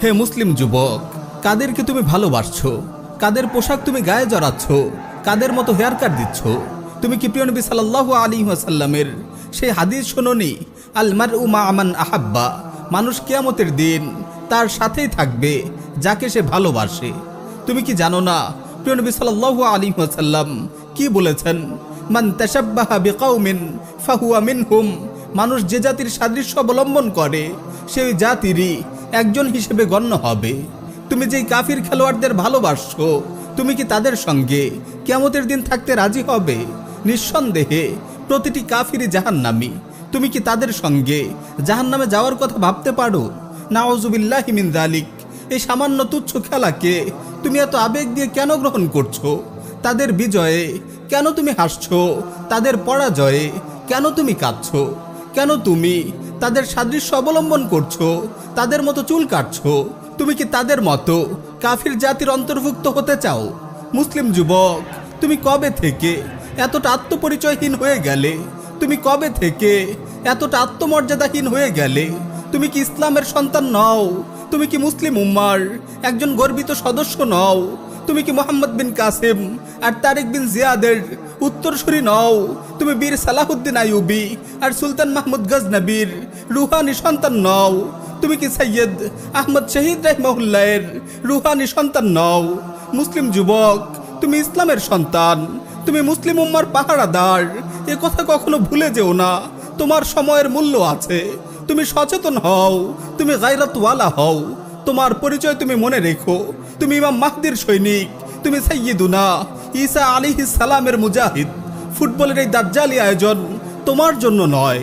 হে মুসলিম যুবক, কাদেরকে তুমি ভালোবাসছো? কাদের পোশাক তুমি গায়ে জড়াচ্ছ? কাদের মতো হেয়ার কাট দিচ্ছ? তুমি কি প্রিয় নবী সাল্লাল্লাহু আলাইহি ওয়াসাল্লামের সেই হাদিস শোনোনি, আল মারউ মা মান আহাব্বা, মানুষ কিয়ামতের দিন তার সাথেই থাকবে যাকে সে ভালোবাসে? তুমি কি জানো না প্রিয় নবী সাল্লাল্লাহু আলাইহি ওয়াসাল্লাম কি বলেছেন? মান তাশাব্বাহা বিকাউমিন ফাহুয়া মিনহুম, মানুষ যে জাতির সাদৃশ্য অবলম্বন করে সেই জাতিরই একজন হিসেবে গণ্য হবে। তুমি যেই কাফির খেলোয়াড়দের ভালোবাসছো, তুমি কি তাদের সঙ্গে কিয়ামতের দিন থাকতে রাজি হবে? নিঃসন্দেহে প্রতিটি কাফিরই জাহান্নামী। তুমি কি তাদের সঙ্গে জাহান্নামে যাওয়ার কথা ভাবতে পারো? নাউযুবিল্লাহি মিন যালিক। এই সামান্য তুচ্ছ খেলাকে তুমি এত আবেগ দিয়ে কেন গ্রহণ করছো? তাদের বিজয়ে কেন তুমি হাসছো? তাদের পরাজয়ে কেন তুমি কাঁদছো? কেন তুমি তাদের সাদৃশ্য অবলম্বন করছো? তাদের মতো চুল কাটছো? তুমি কি তাদের মতো কাফির জাতির অন্তর্ভুক্ত হতে চাও? মুসলিম যুবক, তুমি কবে থেকে এতটা আত্মপরিচয়হীন হয়ে গেলে? তুমি কবে থেকে এতটা আত্মমর্যাদাহীন হয়ে গেলে? তুমি কি ইসলামের সন্তান নও? তুমি কি মুসলিম উম্মার একজন গর্বিত সদস্য নও? তুমি কি মোহাম্মদ বিন কাসেম আর তারেক বিন জিয়াদের উত্তরসূরি নও? তুমি বীর সালাহুদ্দিন আইয়ুবী আর সুলতান মাহমুদ গজনবীর রুহানি সন্তান নও? তুমি কি সৈয়দ আহমদ শহীদ রাহিমাহুল্লাহের রুহানি সন্তান নও? মুসলিম যুবক, তুমি ইসলামের সন্তান, তুমি মুসলিম উম্মার পাহারাদার। এ কথা কখনো ভুলে যেও না। তোমার সময়ের মূল্য আছে। তুমি সচেতন হও, তুমি গায়রাতওয়ালা হও। তোমার পরিচয় তুমি মনে রেখো। তুমি ইমাম মাহদির সৈনিক, তুমি সাইয়্যিদুনা ঈসা আলাইহিস সালামের মুজাহিদ। ফুটবলের এই দাজ্জালি আয়োজন তোমার জন্য নয়।